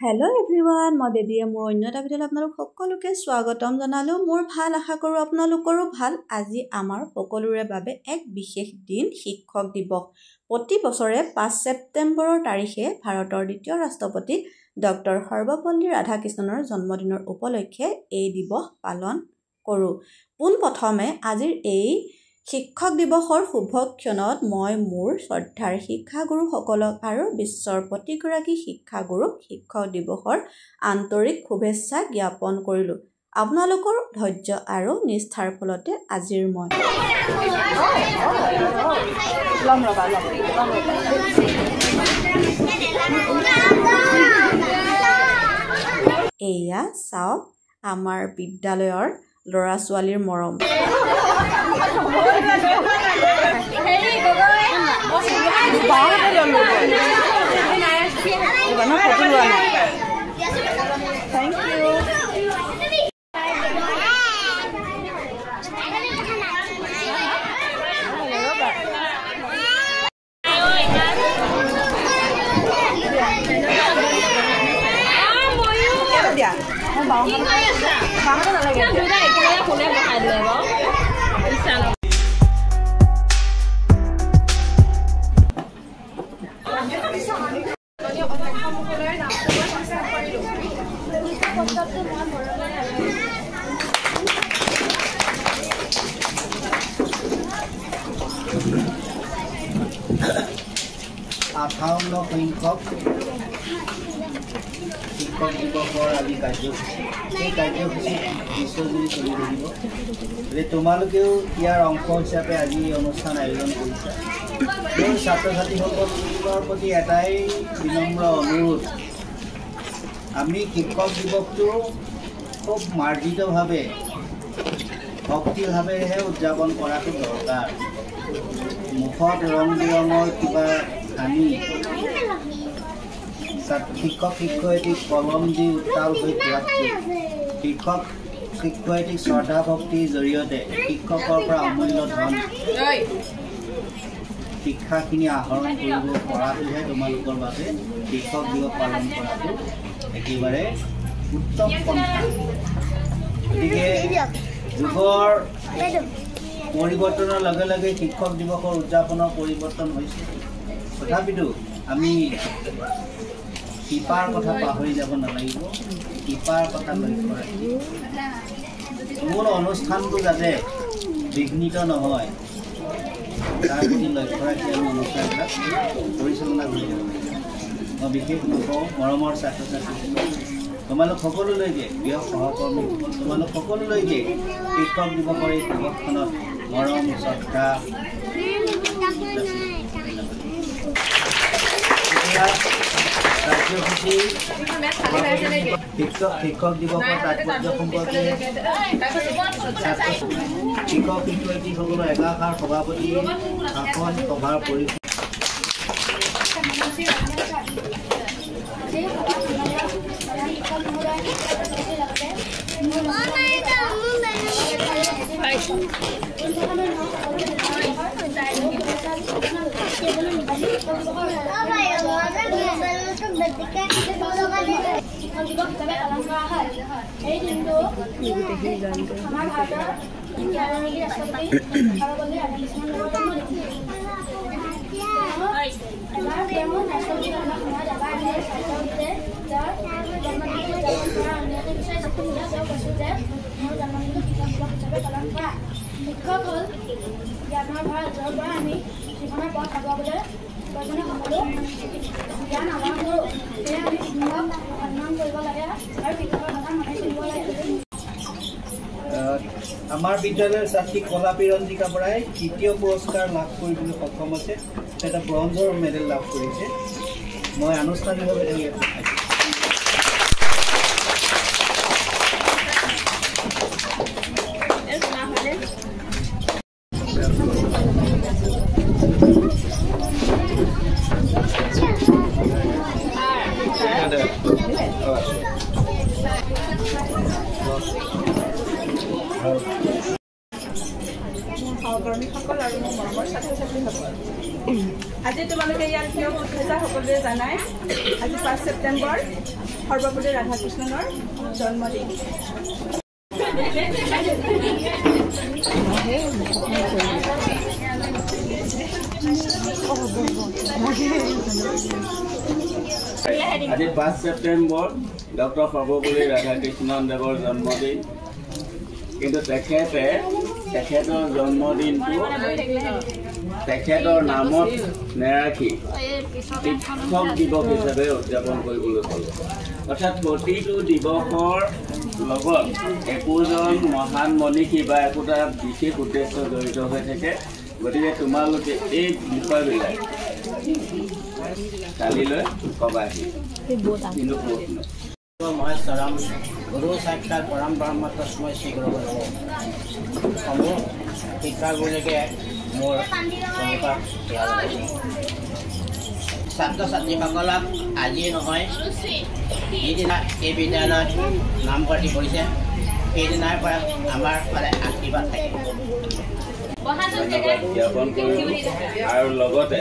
Hello' everyone, মই বেবীয়ে মোৰ অন্য এটা ভিডিঅ'ত আপোনালোক সকলোকে স্বাগতম জনালোঁ। মোৰ ভাল, আশা কৰোঁ আপোনালোকৰো ভাল। আজি আমাৰ সকলোৰে বাবে এক বিশেষ দিন, শিক্ষক দিৱস। প্ৰতি বছৰে ৫ ছেপ্টেম্বৰৰ তাৰিখে ভাৰতৰ দ্বিতীয় ৰাষ্ট্ৰপতি ডক্টৰ সৰ্বপল্লী ৰাধাকৃষ্ণনৰ জন্মদিনৰ উপলক্ষে এই দিৱস পালন কৰোঁ। পোনপ্ৰথমে আজিৰ এই শিক্ষক দিৱসৰ শুভ ক্ষণত মই মোৰ শ্ৰদ্ধাৰ শিক্ষাগুৰুসকলক আৰু বিশ্বৰ প্ৰতিগৰাকী শিক্ষাগুৰুক শিক্ষক দিৱসৰ আন্তৰিক শুভেচ্ছা জ্ঞাপন কৰিলোঁ। আপোনালোকৰ ধৈৰ্য আৰু নিষ্ঠাৰ ফলতে আজিৰ মই এয়া চাওক আমাৰ বিদ্যালয়ৰ ল'ৰা ছোৱালীৰ মৰম। আঠাৱন্ন সংখ্যক শিক্ষক দিৱসৰ আজি কাৰ্যসূচী, এই কাৰ্যসূচী বিশ্বজুৰি চলি থাকিব। গতিকে তোমালোকেও ইয়াৰ অংশ হিচাপে আজি এই অনুষ্ঠান আয়োজন কৰিছা। মোৰ ছাত্ৰ ছাত্ৰীসকলৰ প্ৰতি এটাই বিনম্ৰ অনুৰোধ, আমি শিক্ষক দিৱসটো খুব মাৰ্জিতভাৱে ভক্তিভাৱেহে উদযাপন কৰাটো দৰকাৰ। মুখত ৰং বিৰঙৰ কিবা আনি শিক্ষক শিক্ষয়িত্ৰীক কলম দি উত্তাল হৈ যোৱাতকৈ শিক্ষক শিক্ষয়িত্ৰীক শ্ৰদ্ধা ভক্তিৰ জৰিয়তে শিক্ষকৰ পৰা অমূল্য ধন শিক্ষাখিনি আহৰণ কৰিব পৰাটোহে তোমালোকৰ বাবে শিক্ষক দিৱস পালন কৰাটো একেবাৰে উত্তম পন্থা। গতিকে যুগৰ পৰিৱৰ্তনৰ লগে লগে শিক্ষক দিৱসৰ উদযাপনৰ পৰিৱৰ্তন হৈছে। তথাপিতো আমি শিপাৰ কথা পাহৰি যাব নালাগিব, শিপাৰ কথা লক্ষ্য ৰাখি মূল অনুষ্ঠানটো যাতে বিঘ্নিত নহয় তাৰ প্ৰতি লক্ষ্য ৰাখি আমি অনুষ্ঠানবিলাক পৰিচালনা কৰিব লাগিব। মই বিশেষ নকওঁ, মৰমৰ ছাত্ৰ ছাত্ৰী তোমালোক সকলোলৈকে, প্ৰিয় সহকৰ্মী তোমালোক সকলোলৈকে শিক্ষক দিৱসৰ এই দিৱসখনত মৰম শ্ৰদ্ধা কাৰ্যসূচী শিক্ষক দিৱসৰ তাৎপৰ্য সম্পৰ্কে শিক্ষক শিক্ষয়িত্ৰীসকলৰ একাষাৰ সভাপতি ভাষণ সভাৰ পৰিৱেশ শিক্ষক হ'ল জ্ঞানৰ ভঁৰাল, য'ৰ পৰা আমি জীৱনৰ পথ আগুৱাবলৈ প্ৰয়োজনীয় সকলো জ্ঞান আহৰণ কৰোঁ। সেয়ে আমি শিক্ষকক সন্মান কৰিব লাগে আৰু শিক্ষকৰ কথা মানি চলিব লাগে। আমাৰ বিদ্যালয়ৰ ছাত্ৰী কলাপী ৰঞ্জিকা বৰাই তৃতীয় পুৰস্কাৰ লাভ কৰিবলৈ সক্ষম হৈছে। এটা ব্ৰঞ্জৰ মেডেল লাভ কৰিছে। মই আনুষ্ঠানিকভাৱে সহকৰ্মীসকল আৰু মোৰ মৰমৰ ছাত্ৰ ছাত্ৰীসকল, আজি তোমালোকে ইয়াত কিয় গোট খাইছা সকলোৱে জানাই। আজি 5 ছেপ্টেম্বৰ সৰ্বপল্লী ৰাধাকৃষ্ণনৰ জন্মদিন। আজি 5 ছেপ্টেম্বৰ ডক্টৰ সৰ্বপল্লী ৰাধাকৃষ্ণন দেৱৰ জন্মদিন। কিন্তু তেখেতৰ জন্মদিনটো তেখেতৰ নামত নেৰাখি শিক্ষক দিৱস হিচাপে উদযাপন কৰিবলৈ ক'লে। অৰ্থাৎ প্ৰতিটো দিৱসৰ লগত একোজন মহান মনীষী বা একোটা বিশেষ উদ্দেশ্য জড়িত হৈ থাকে। গতিকে তোমালোকে এই বিষয়বিলাক কালিলৈ ক'বাহি, কিন্তু ক'ত মই চৰম গুৰু সাক্ষাৎ পৰম ব্ৰহ্ম তস্মৈ শ্ৰী গুৰু সমূহ শিক্ষাগুৰুকে মোৰ সন্মুখত ছাত্ৰ ছাত্ৰীসকলক আজি নহয় যিদিনা এই বিদ্যালয়ত নামভৰ্তি কৰিছে সেইদিনাৰ পৰা আমাৰ ফালে আশীৰ্বাদ থাকিব। ধন্যবাদ জ্ঞাপন কৰিলোঁ আৰু লগতে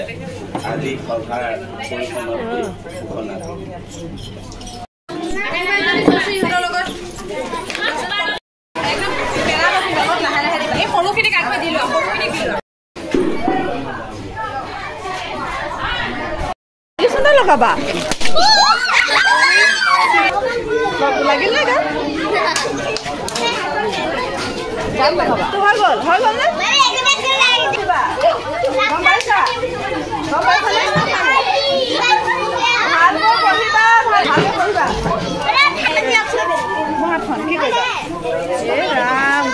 আজি সভাৰ পৰিসমাপ্তি ঘোষণা কৰিলোঁ। লগাবা লাগিল না গান লগাবা তো হৈ গ'ল নে গম পাইছা ভালকৈ পঢ়িবা ভালকৈ পঢ়িবা মহাখন কি কৰিবা এ ৰাম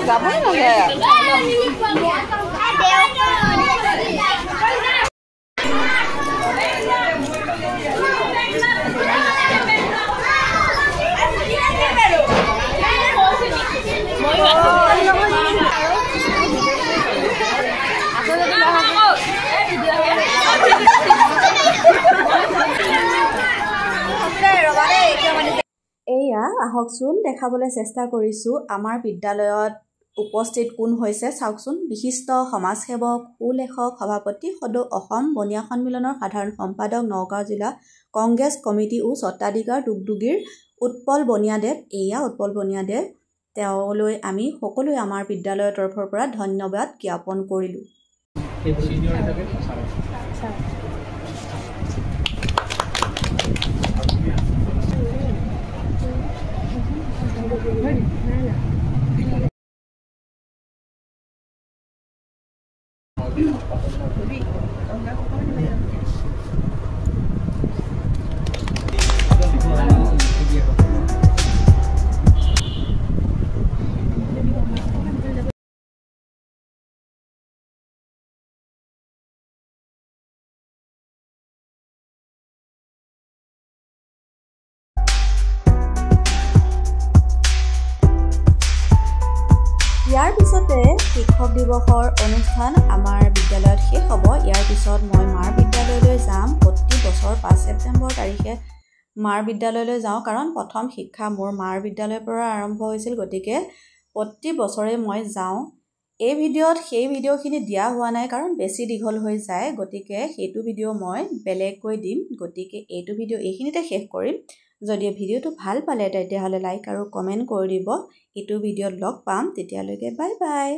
যাবই নালাগে এয়া আহকচোন দেখাবলৈ চেষ্টা কৰিছোঁ আমাৰ বিদ্যালয়ত উপস্থিত কোন হৈছে চাওকচোন। বিশিষ্ট সমাজসেৱক, সুলেখক, সভাপতি সদৌ অসম বনিয়া সন্মিলনৰ সাধাৰণ সম্পাদক, নগাঁও জিলা কংগ্ৰেছ কমিটি ও স্বত্বাধিকাৰ দুগদুগীৰ উৎপল বনিয়াদেৱ। এয়া উৎপল বনিয়াদেৱ, তেওঁলৈ আমি সকলোৱে আমাৰ বিদ্যালয়ৰ তৰফৰ পৰা ধন্যবাদ জ্ঞাপন কৰিলোঁ। ইয়াৰ পিছতে শিক্ষক দিৱসৰ অনুষ্ঠান আমাৰ বিদ্যালয়ত শেষ হ'ব। ইয়াৰ পিছত মই মাৰ বিদ্যালয়লৈ যাম। প্ৰতি বছৰ 5 ছেপ্টেম্বৰ তাৰিখে মাৰ বিদ্যালয়লৈ যাওঁ, কাৰণ প্ৰথম শিক্ষা মোৰ মাৰ বিদ্যালয়ৰ পৰা আৰম্ভ হৈছিল। গতিকে প্ৰতি বছৰে মই যাওঁ। এই ভিডিঅ'ত সেই ভিডিঅ'খিনি দিয়া হোৱা নাই, কাৰণ বেছি দীঘল হৈ যায়। গতিকে সেইটো ভিডিঅ' মই বেলেগকৈ দিম। গতিকে এইটো ভিডিঅ' এইখিনিতে শেষ কৰিম। যদি ভিডিঅ'টো ভাল পালে তেতিয়াহ'লে লাইক আৰু কমেণ্ট কৰি দিব। এইটো ভিডিঅ'ত লগ পাম, তেতিয়ালৈকে বাই বাই।